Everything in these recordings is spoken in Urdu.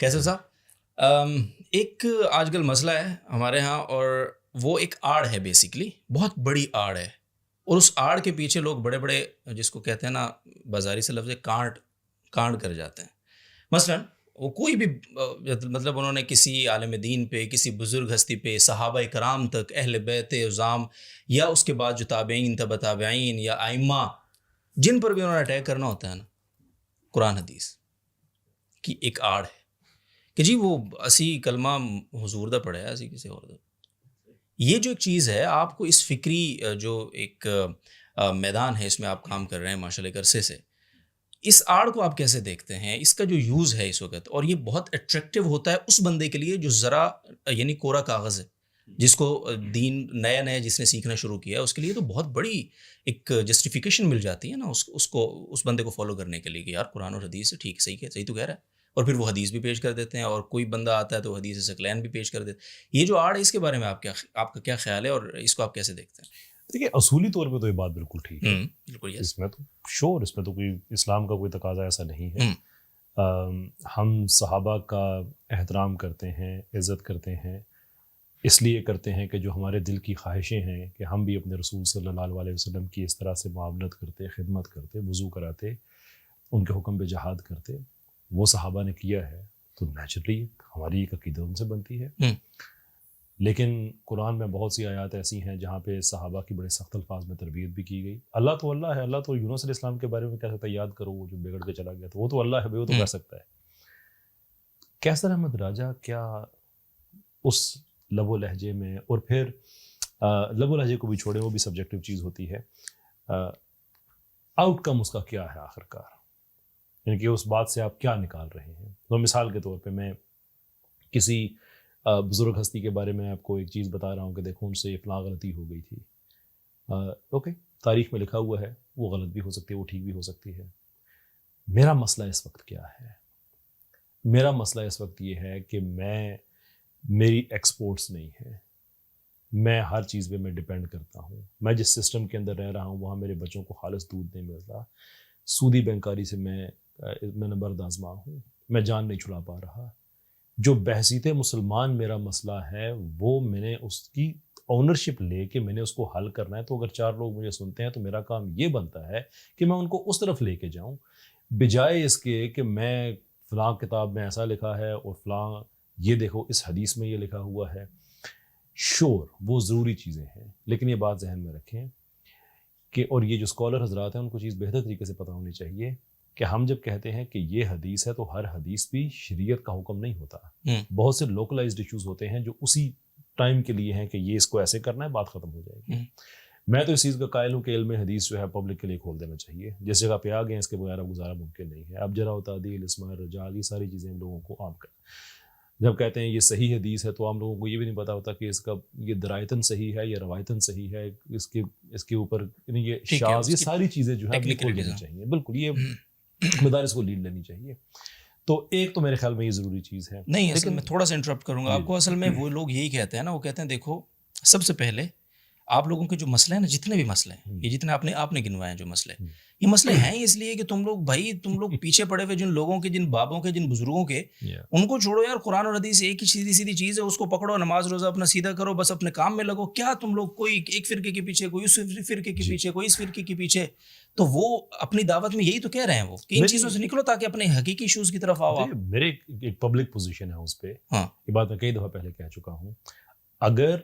کیسر صاحب، ایک آج کل مسئلہ ہے ہمارے ہاں، اور وہ ایک آڑ ہے، بیسیکلی بہت بڑی آڑ ہے، اور اس آڑ کے پیچھے لوگ بڑے بڑے، جس کو کہتے ہیں نا بازاری سے لفظ کانٹ کانٹ کر جاتے ہیں. مثلا وہ کوئی بھی مطلب انہوں نے کسی عالم دین پہ، کسی بزرگ ہستی پہ، صحابہ کرام تک، اہل بیت عظام، یا اس کے بعد جو تابعین، تبع تابعین، یا ائمہ، جن پر بھی انہوں نے اٹیک کرنا ہوتا ہے نا، قرآن حدیث کی ایک آڑ ہے کہ جی وہ اسی کلمہ حضور دا پڑھا ہے، اسی کسی اور دا. یہ جو ایک چیز ہے، آپ کو اس فکری جو ایک میدان ہے، اس میں آپ کام کر رہے ہیں ماشاء اللہ ایک عرصے سے، اس آڑ کو آپ کیسے دیکھتے ہیں؟ اس کا جو یوز ہے اس وقت، اور یہ بہت اٹریکٹیو ہوتا ہے اس بندے کے لیے جو ذرا یعنی کوڑا کاغذ ہے، جس کو دین نیا نیا جس نے سیکھنا شروع کیا ہے، اس کے لیے تو بہت بڑی ایک جسٹیفیکیشن مل جاتی ہے نا اس کو، اس بندے کو فالو کرنے کے لیے کہ یار قرآن اور حدیث ہے، ٹھیک، صحیح تو کہہ رہا ہے. اور پھر وہ حدیث بھی پیش کر دیتے ہیں، اور کوئی بندہ آتا ہے تو حدیث ثقلین بھی پیش کر دیتے ہیں. یہ جو آڑ ہے، اس کے بارے میں آپ کا کیا خیال ہے، اور اس کو آپ کیسے دیکھتے ہیں؟ دیکھیے، اصولی طور پہ تو یہ بات بالکل ٹھیک ہے. بالکل، اس میں تو اس میں تو کوئی اسلام کا کوئی تقاضا ایسا نہیں ہے. ہم صحابہ کا احترام کرتے ہیں، عزت کرتے ہیں، اس لیے کرتے ہیں کہ جو ہمارے دل کی خواہشیں ہیں کہ ہم بھی اپنے رسول صلی اللہ علیہ وسلم کی اس طرح سے معاونت کرتے، خدمت کرتے، وضو کراتے، ان کے حکم پہ جہاد کرتے، وہ صحابہ نے کیا ہے، تو نیچرلی ہماری ایک عقیدت ان سے بنتی ہے. لیکن قرآن میں بہت سی آیات ایسی ہیں جہاں پہ صحابہ کی بڑے سخت الفاظ میں تربیت بھی کی گئی. اللہ تو اللہ ہے، اللہ تو یونس علیہ السلام کے بارے میں کہہ سکتا ہے، یاد کرو وہ جو بگڑ کے چلا گیا تھا، وہ تو اللہ ہے، وہ تو کہہ سکتا ہے. کیسر احمد راجہ کیا اس لب و لہجے میں، اور پھر لب و لہجے کو بھی چھوڑے، وہ بھی سبجیکٹیو چیز ہوتی ہے، آؤٹ کم اس کا کیا ہے آخر کار، یعنی کہ اس بات سے آپ کیا نکال رہے ہیں. تو مثال کے طور پہ میں کسی بزرگ ہستی کے بارے میں آپ کو ایک چیز بتا رہا ہوں کہ دیکھو ان سے یہ فلاں غلطی ہو گئی تھی، اوکے، تاریخ میں لکھا ہوا ہے، وہ غلط بھی ہو سکتی ہے، وہ ٹھیک بھی ہو سکتی ہے. میرا مسئلہ اس وقت کیا ہے؟ میرا مسئلہ اس وقت یہ ہے کہ میری ایکسپورٹس نہیں ہے، میں ہر چیز پہ میں ڈیپینڈ کرتا ہوں. میں جس سسٹم کے اندر رہ رہا ہوں وہاں میرے بچوں کو خالص دودھ نہیں ملتا، سودی بینکاری سے میں نبرد آزما ہوں، میں جان نہیں چھڑا پا رہا. جو بحثیت مسلمان میرا مسئلہ ہے، وہ میں نے اس کی اونرشپ لے کے میں نے اس کو حل کرنا ہے. تو اگر 4 لوگ مجھے سنتے ہیں تو میرا کام یہ بنتا ہے کہ میں ان کو اس طرف لے کے جاؤں، بجائے اس کے کہ میں فلاں کتاب میں ایسا لکھا ہے اور فلاں یہ دیکھو اس حدیث میں یہ لکھا ہوا ہے. شور وہ ضروری چیزیں ہیں، لیکن یہ بات ذہن میں رکھیں کہ، اور یہ جو اسکالر حضرات ہیں ان کو چیز بہتر طریقے سے پتہ ہونی چاہیے کہ ہم جب کہتے ہیں کہ یہ حدیث ہے تو ہر حدیث بھی شریعت کا حکم نہیں ہوتا. بہت سے لوکلائزڈ ایشوز ہوتے ہیں جو اسی ٹائم کے لیے ہیں کہ یہ اس کو ایسے کرنا ہے، بات ختم ہو جائے گی. میں تو اس چیز کا قائل ہوں کہ علم حدیث جو ہے پبلک کے لیے کھول دینا چاہیے. جس جگہ پہ آ گئے اس کے بغیر گزارا ممکن نہیں ہے. اب جرا و تعدیل، اسماء رجال، یہ ساری چیزیں ہم لوگوں کو عام جب کہتے ہیں یہ صحیح حدیث ہے تو عام لوگوں کو یہ بھی نہیں پتا ہوتا کہ اس کا یہ درایتاً صحیح ہے یا روایتاً صحیح ہے، اس کے اوپر یہ شاذ، یہ ساری چیزیں جو ہے یہ کھول دینی چاہیے. بالکل، یہ مدارس کو لیڈ لینی چاہیے. تو ایک تو میرے خیال میں یہ ضروری چیز ہے. نہیں، اصل میں تھوڑا سا انٹرپٹ کروں گا آپ کو. اصل میں وہ لوگ یہی کہتے ہیں نا، وہ کہتے ہیں دیکھو سب سے پہلے آپ لوگوں کے جو مسئلے ہیں نا، جتنے بھی مسئلے ہیں، یہ جتنے آپ نے گنوائے ہیں جو مسئلے، یہ مسئلے ہیں اس لیے کہ تم لوگ پیچھے پڑے ہوئے جن لوگوں کے، جن بابوں کے، جن بزرگوں کے، ان کو چھوڑو یار. قرآن اور حدیث ایک ہی سیدھی چیز ہے، اس کو پکڑو، نماز روزہ اپنا سیدھا کرو، بس اپنے کام میں لگو. کیا تم لوگ کوئی ایک فرقے کے پیچھے، کوئی اس فرقے کے پیچھے، کوئی اس فرقے کے پیچھے؟ تو وہ اپنی دعوت میں یہی تو کہہ رہے ہیں وہ کہ ان چیزوں سے نکلو تاکہ اپنے حقیقی ایشوز کی طرف آؤ. میرے ایک پبلک پوزیشن ہے اس پہ، یہ بات میں کئی دفعہ پہلے کہہ چکا ہوں. اگر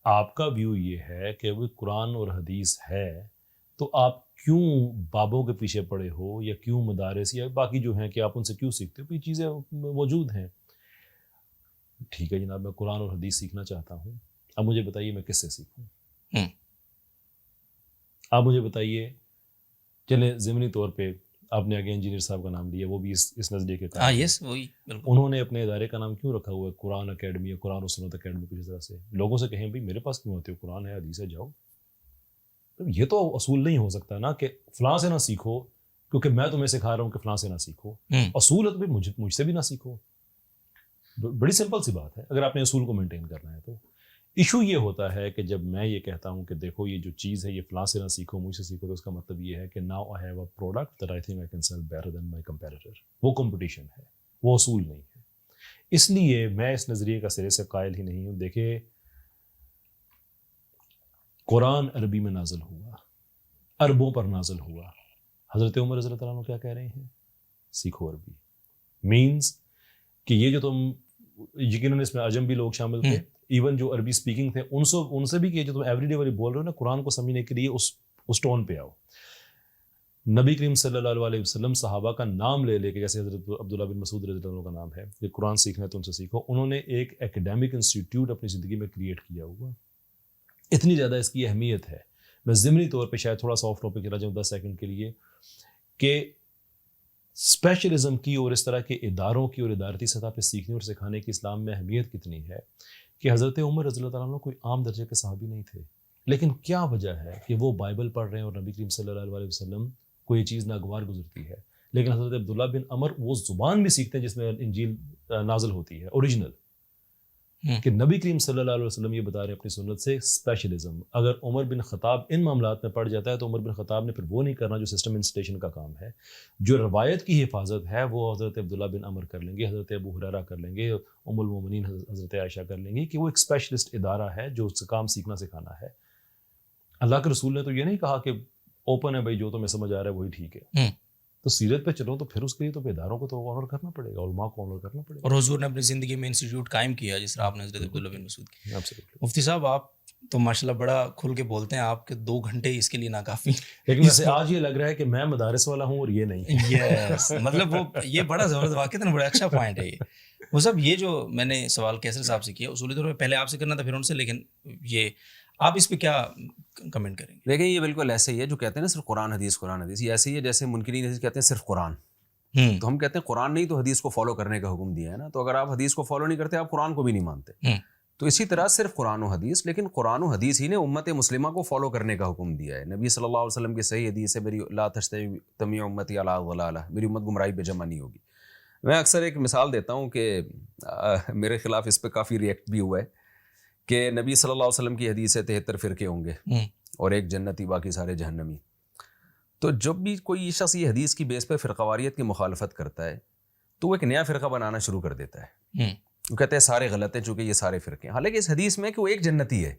آپ کا ویو یہ ہے کہ وہ قرآن اور حدیث ہے تو آپ کیوں بابوں کے پیچھے پڑے ہو، یا کیوں مدارس یا باقی جو ہیں کہ آپ ان سے کیوں سیکھتے ہو؟ یہ چیزیں موجود ہیں. ٹھیک ہے جناب، میں قرآن اور حدیث سیکھنا چاہتا ہوں. اب مجھے بتائیے میں کس سے سیکھوں؟ آپ مجھے بتائیے. چلے ضمنی طور پہ آپ نے آگے انجینئر صاحب کا نام لیا، وہ بھی اس نظریے کے قائل ہیں. انہوں نے اپنے ادارے کا نام کیوں رکھا ہوا ہے قرآن اکیڈمی یا قرآن و سنت اکیڈمی؟ کسی طرح سے لوگوں سے کہیں بھائی میرے پاس کیوں ہوتے ہو، قرآن ہے، حدیث ہے، جاؤ. یہ تو اصول نہیں ہو سکتا نا کہ فلاں سے نہ سیکھو کیونکہ میں تمہیں سکھا رہا ہوں کہ فلاں سے نہ سیکھو. اصول ہے تو مجھ سے بھی نہ سیکھو. بڑی سمپل سی بات ہے اگر آپ نے اصول کو مینٹین کرنا ہے تو. ایشو یہ ہوتا ہے کہ جب میں یہ کہتا ہوں کہ دیکھو یہ جو چیز ہے یہ فلاں سے نہ سیکھو، مجھ سے سیکھو، تو اس کا مطلب یہ ہے کہ now I have a product that I think I can sell better than my competitor. وہ کمپٹیشن ہے، وہ اصول نہیں ہے. اس لیے میں اس نظریے کا سرے سے قائل ہی نہیں ہوں. دیکھیں قرآن عربی میں نازل ہوا, عربوں پر نازل ہوا. حضرت عمر رضی اللہ عنہ کیا کہہ رہے ہیں؟ سیکھو عربی. مینز کہ یہ جو تم, یقیناً اس میں عجم بھی لوگ شامل تھے, ایون جو عربی اسپیکنگ تھے ان سے بھی کہ جو تم ایوری ڈے والی بول رہے ہو نا, قرآن کو سمجھنے کے لیے اس ٹون پہ آؤ. نبی کریم صلی اللہ علیہ وسلم صحابہ کا نام لے لے کے, جیسے حضرت عبداللہ بن مسعود رضی اللہ عنہ کا نام ہے, کہ قرآن سیکھنا ہے تو ان سے سیکھو. انہوں نے ایک ایکڈیمک انسٹیٹیوٹ اپنی زندگی میں کریٹ کیا ہوا. اتنی زیادہ اس کی اہمیت ہے. میں ضمنی طور پہ شاید تھوڑا سا آف ٹاپک چلا جاؤں 10 سیکنڈ کے لیے, کہ اسپیشلزم کی اور اس طرح کے اداروں کی اور ادارتی سطح پہ سیکھنے اور سکھانے کی اسلام میں اہمیت کتنی ہے. کہ حضرت عمر رضی اللہ عنہ کوئی عام درجے کے صحابی نہیں تھے, لیکن کیا وجہ ہے کہ وہ بائبل پڑھ رہے ہیں اور نبی کریم صلی اللہ علیہ وسلم کو یہ چیز ناگوار گزرتی ہے, لیکن حضرت عبداللہ بن عمر وہ زبان بھی سیکھتے ہیں جس میں انجیل نازل ہوتی ہے, اوریجنل. کہ نبی کریم صلی اللہ علیہ وسلم یہ بتا رہے ہیں اپنی سنت سے اسپیشلزم. اگر عمر بن خطاب ان معاملات میں پڑ جاتا ہے تو عمر بن خطاب نے پھر وہ نہیں کرنا جو سسٹم انسٹیشن کا کام ہے. جو روایت کی حفاظت ہے وہ حضرت عبداللہ بن عمر کر لیں گے, حضرت ابو ہریرہ کر لیں گے, ام المومنین حضرت عائشہ کر لیں گے, کہ وہ ایک اسپیشلسٹ ادارہ ہے جو اس کام سیکھنا سکھانا ہے. اللہ کے رسول نے تو یہ نہیں کہا کہ اوپن ہے بھائی, جو تمہیں سمجھ آ رہا ہے وہی ٹھیک ہے. تو سیرت پہ چلو تو پھر اس کے لیے تو اداروں کو تو آنر کرنا پڑے گا, علماء کو آنر کرنا پڑے گا. اور حضور نے اپنی زندگی میں انسٹیٹیوٹ قائم کیا جس طرح آپ نے حضرت عبداللہ بن مسعود کی. مفتی صاحب آپ تو ماشاءاللہ بڑا کھل کے بولتے ہیں, آپ کے 2 گھنٹے اس کے لیے ناکافی. لیکن ویسے آج یہ لگ رہا ہے کہ میں مدارس والا ہوں اور یہ نہیں. یس, مطلب وہ یہ بڑا زبردست واقعہ, بڑا اچھا پوائنٹ ہے یہ. وہ سب یہ جو میں نے سوال کیسر صاحب سے کیا, اصولی طور پہ پہلے آپ سے کرنا تھا پھر ان سے, لیکن یہ آپ اس پہ کیا کمنٹ کریں گے؟ دیکھیں یہ بالکل ایسے ہی ہے جو کہتے ہیں نا صرف قرآن حدیث, یہ ایسے ہی ہے جیسے منکرین حدیث کہتے ہیں صرف قرآن. تو ہم کہتے ہیں قرآن نہیں تو حدیث کو فالو کرنے کا حکم دیا ہے نا, تو اگر آپ حدیث کو فالو نہیں کرتے آپ قرآن کو بھی نہیں مانتے. تو اسی طرح صرف قرآن و حدیث, لیکن قرآن و حدیث ہی نے امت مسلمہ کو فالو کرنے کا حکم دیا ہے. نبی صلی اللہ علیہ وسلم کی صحیح حدیث ہے, میری لا تجتمع امتی علی ضلالہ, میری امت گمراہی پہ جمع نہیں ہوگی. میں اکثر ایک مثال دیتا ہوں کہ میرے خلاف اس پہ کافی ریئیکٹ بھی ہوا ہے کہ نبی صلی اللہ علیہ وسلم کی حدیث ہے 73 فرقے ہوں گے اور ایک جنتی باقی سارے جہنمی. تو جب بھی کوئی شخص یہ حدیث کی بیس پہ فرقہ واریت کی مخالفت کرتا ہے تو وہ ایک نیا فرقہ بنانا شروع کر دیتا ہے. وہ کہتے ہیں سارے غلط ہیں چونکہ یہ سارے فرقے ہیں, حالانکہ اس حدیث میں کہ وہ ایک جنتی ہے.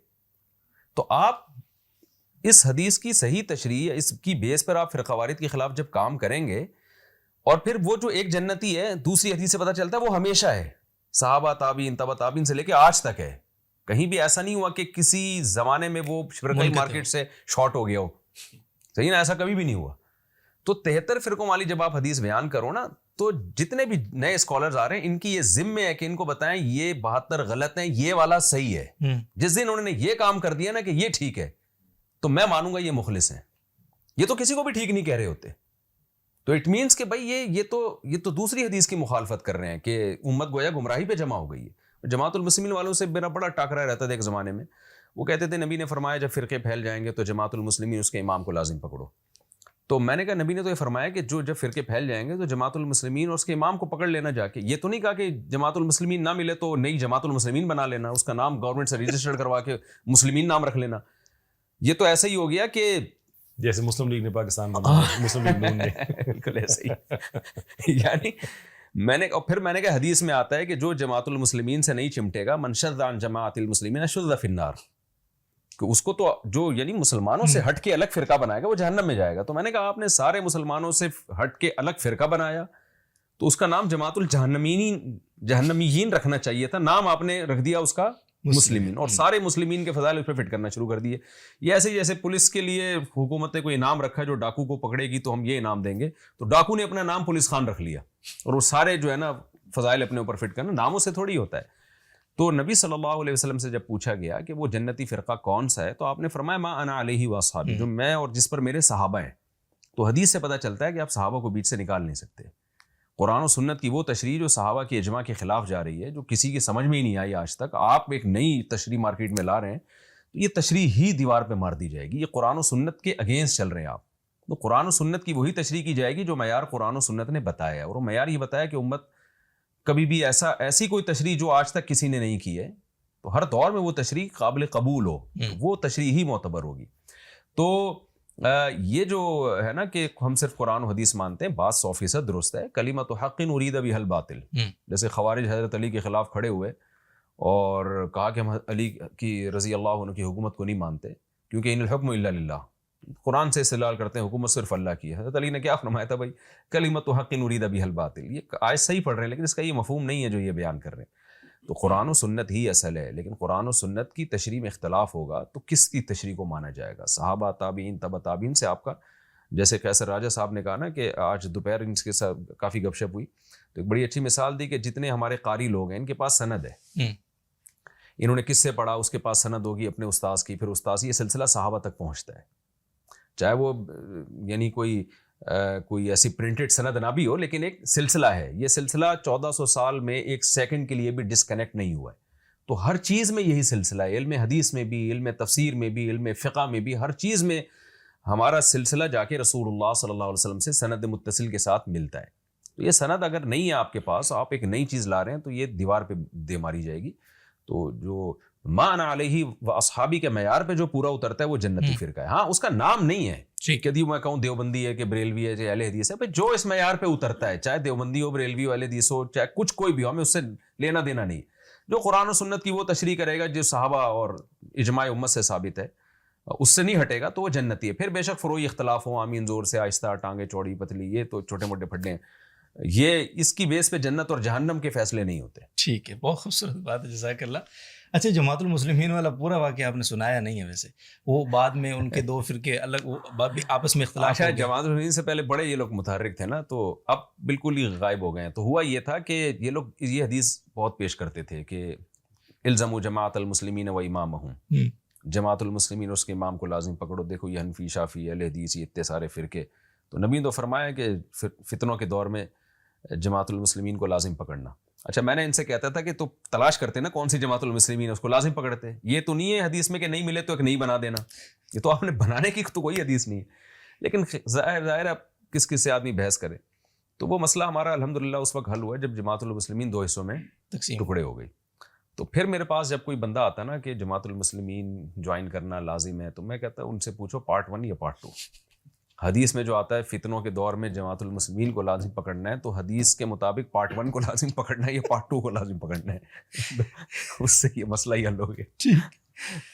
تو آپ اس حدیث کی صحیح تشریح, اس کی بیس پر آپ فرقہ واریت کے خلاف جب کام کریں گے, اور پھر وہ جو ایک جنتی ہے دوسری حدیث سے پتہ چلتا ہے وہ ہمیشہ ہے, صحابہ تابعین تبع تابعین سے لے کے آج تک ہے. کہیں بھی ایسا نہیں ہوا کہ کسی زمانے میں وہ فرقہ مارکیٹ سے شارٹ ہو گیا ہو, صحیح نا, ایسا کبھی بھی نہیں ہوا. تو 73 فرقوں والی جب آپ حدیث بیان کرو نا, تو جتنے بھی نئے اسکالرز آ رہے ہیں ان کی یہ ذمہ ہے کہ ان کو بتائیں یہ 72 غلط ہیں, یہ والا صحیح ہے. جس دن انہوں نے یہ کام کر دیا نا کہ یہ ٹھیک ہے تو میں مانوں گا یہ مخلص ہیں. یہ تو کسی کو بھی ٹھیک نہیں کہہ رہے ہوتے. تو اٹ مینس کہ بھائی یہ تو دوسری حدیث کی مخالفت کر رہے ہیں کہ امت گویا گمراہی پہ جمع ہو گئی ہے. جماعت المسلمین والوں سے میرا بڑا ٹاکرا رہتا تھا ایک زمانے میں. وہ کہتے تھے نبی نے فرمایا جب فرقے پھیل جائیں گے تو جماعت المسلمین اس کے امام کو لازم پکڑو. تو میں نے کہا نبی نے تو یہ فرمایا کہ جب فرقے پھیل جائیں گے تو جماعت المسلمین اور اس کے امام کو پکڑ لینا جا کے. یہ تو نہیں کہا کہ جماعت المسلمین نہ ملے تو نئی جماعت المسلمین بنا لینا, اس کا نام گورنمنٹ سے رجسٹرڈ کروا کے مسلمین نام رکھ لینا. یہ تو ایسا ہی ہو گیا کہ جیسے مسلم لیگ نے پاکستان بنایا, مسلم لیگ نون نے. بالکل ایسے ہی. یعنی میں نے کہا حدیث میں آتا ہے کہ جو جماعت المسلمین سے نہیں چمٹے گا, من شذ عن جماعت المسلمین شذ فی النار, کہ اس کو تو جو یعنی مسلمانوں سے ہٹ کے الگ فرقہ بنائے گا وہ جہنم میں جائے گا. تو میں نے کہا آپ نے سارے مسلمانوں سے ہٹ کے الگ فرقہ بنایا تو اس کا نام جماعت الجہنمیین رکھنا چاہیے تھا, نام آپ نے رکھ دیا اس کا مسلمین, اور سارے مسلمین کے فضائل اس پہ فٹ کرنا شروع کر دیے. یہ ایسے جیسے پولیس کے لیے حکومت نے کوئی انعام رکھا ہے, جو ڈاکو کو پکڑے گی تو ہم یہ انعام دیں گے, تو ڈاکو نے اپنا نام پولیس خان رکھ لیا اور وہ سارے جو ہے نا فضائل اپنے اوپر فٹ کرنا, ناموں سے تھوڑی ہوتا ہے. تو نبی صلی اللہ علیہ وسلم سے جب پوچھا گیا کہ وہ جنتی فرقہ کون سا ہے تو آپ نے فرمایا ما انا علیہ واصحابی, جو میں اور جس پر میرے صحابہ ہیں. تو حدیث سے پتہ چلتا ہے کہ آپ صحابہ کو بیچ سے نکال نہیں سکتے. قرآن و سنت کی وہ تشریح جو صحابہ کی اجماع کے خلاف جا رہی ہے, جو کسی کی سمجھ میں ہی نہیں آئی آج تک, آپ ایک نئی تشریح مارکیٹ میں لا رہے ہیں, تو یہ تشریح ہی دیوار پہ مار دی جائے گی. یہ قرآن و سنت کے اگینسٹ چل رہے ہیں آپ. تو قرآن و سنت کی وہی تشریح کی جائے گی جو معیار قرآن و سنت نے بتایا ہے, اور وہ معیار یہ بتایا کہ امت کبھی بھی ایسی کوئی تشریح جو آج تک کسی نے نہیں کی ہے, تو ہر دور میں وہ تشریح قابل قبول ہو, وہ تشریح ہی معتبر ہوگی. تو یہ جو ہے نا کہ ہم صرف قرآن و حدیث مانتے ہیں، بات 100% درست ہے. کلمۃ حق ارید بہا الباطل. جیسے خوارج حضرت علی کے خلاف کھڑے ہوئے اور کہا کہ ہم علی کی رضی اللہ عنہ کی حکومت کو نہیں مانتے کیونکہ ان الحکم الا للہ، قرآن سے استدلال کرتے ہیں حکومت صرف اللہ کی ہے. حضرت علی نے کیا فرمایا تھا بھائی؟ کلمۃ حق ارید بہا الباطل. یہ آیت صحیح پڑھ رہے ہیں لیکن اس کا یہ مفہوم نہیں ہے جو یہ بیان کر رہے ہیں. تو قرآن و سنت ہی اصل ہے، لیکن قرآن و سنت کی تشریح میں اختلاف ہوگا تو کس کی تشریح کو مانا جائے گا؟ صحابہ، تابعین، تبع تابعین سے آپ کا، جیسے قیصر راجہ صاحب نے کہا نا کہ آج دوپہر ان کے ساتھ کافی گپ شپ ہوئی تو ایک بڑی اچھی مثال دی کہ جتنے ہمارے قاری لوگ ہیں ان کے پاس سند ہے، انہوں نے کس سے پڑھا، اس کے پاس سند ہوگی اپنے استاذ کی، پھر استاذ، یہ سلسلہ صحابہ تک پہنچتا ہے، چاہے وہ یعنی کوئی ایسی پرنٹڈ سند نہ بھی ہو لیکن ایک سلسلہ ہے. یہ سلسلہ 1400 سال میں ایک سیکنڈ کے لیے بھی ڈسکنیکٹ نہیں ہوا ہے. تو ہر چیز میں یہی سلسلہ ہے، علم حدیث میں بھی، علم تفسیر میں بھی، علم فقہ میں بھی، ہر چیز میں ہمارا سلسلہ جا کے رسول اللہ صلی اللہ علیہ وسلم سے سند متصل کے ساتھ ملتا ہے. تو یہ سند اگر نہیں ہے آپ کے پاس، آپ ایک نئی چیز لا رہے ہیں تو یہ دیوار پہ دے ماری جائے گی. تو جو ما انا علیہ و اصحابی کے معیار پہ جو پورا اترتا ہے وہ جنتی فرقہ ہے. ہاں اس کا نام نہیں ہے کہ میں کہوں دیوبندی ہے کہ بریلوی ہے چاہے اہل حدیث ہے، جو اس معیار پہ اترتا ہے، چاہے دیوبندی ہو، بریلوی ہو، اہل حدیث ہو، چاہے کچھ کوئی بھی ہو، ہمیں اس سے لینا دینا نہیں. جو قرآن و سنت کی وہ تشریح کرے گا جو صحابہ اور اجماع امت سے ثابت ہے، اس سے نہیں ہٹے گا تو وہ جنتی ہے. پھر بے شک فروعی اختلاف ہوں، آمین زور سے، آہستہ، ٹانگیں چوڑی پتلی، یہ تو چھوٹے موٹے پھڈے ہیں. یہ اس کی بیس پہ جنت اور جہنم کے فیصلے نہیں ہوتے. ٹھیک ہے، بہت خوبصورت بات ہے، جزاک اللہ. اچھا، جماعت المسلمین والا پورا واقعہ آپ نے سنایا نہیں ہے ویسے، وہ بعد میں ان کے دو فرقے الگ، وہ آپس میں اختلاف. اچھا، جماعت المسلمین سے پہلے بڑے یہ لوگ متحرک تھے نا، تو اب بالکل ہی غائب ہو گئے ہیں. تو ہوا یہ تھا کہ یہ لوگ یہ حدیث بہت پیش کرتے تھے کہ الزموا جماعت المسلمین و امامہم، جماعت المسلمین اس کے امام کو لازم پکڑو. دیکھو یہ حنفی، شافعی، اہل حدیث، یہ اتنے سارے فرقے. تو نبی نے تو فرمایا کہ فتنوں کے دور میں جماعت المسلمین کو لازم پکڑنا. اچھا، میں نے ان سے کہتا تھا کہ تو تلاش کرتے نا کون سی جماعت المسلمین ہے، اس کو لازم پکڑتے. یہ تو نہیں ہے حدیث میں کہ نہیں ملے تو ایک نئی بنا دینا، یہ تو آپ نے بنانے کی تو کوئی حدیث نہیں ہے. لیکن ظاہر ہے کس کس سے آدمی بحث کرے. تو وہ مسئلہ ہمارا الحمدللہ اس وقت حل ہوا جب جماعت المسلمین 2 حصوں میں ٹکڑے ہو گئی. تو پھر میرے پاس جب کوئی بندہ آتا نا کہ جماعت المسلمین جوائن کرنا لازم ہے، تو میں کہتا ہوں ان سے پوچھو پارٹ 1 یا پارٹ 2. حدیث میں جو آتا ہے فتنوں کے دور میں جماعت المسلمین کو لازم پکڑنا ہے، تو حدیث کے مطابق پارٹ 1 کو لازم پکڑنا ہے یا پارٹ 2 کو لازم پکڑنا ہے؟ اس سے یہ مسئلہ ہی حل ہو گیا.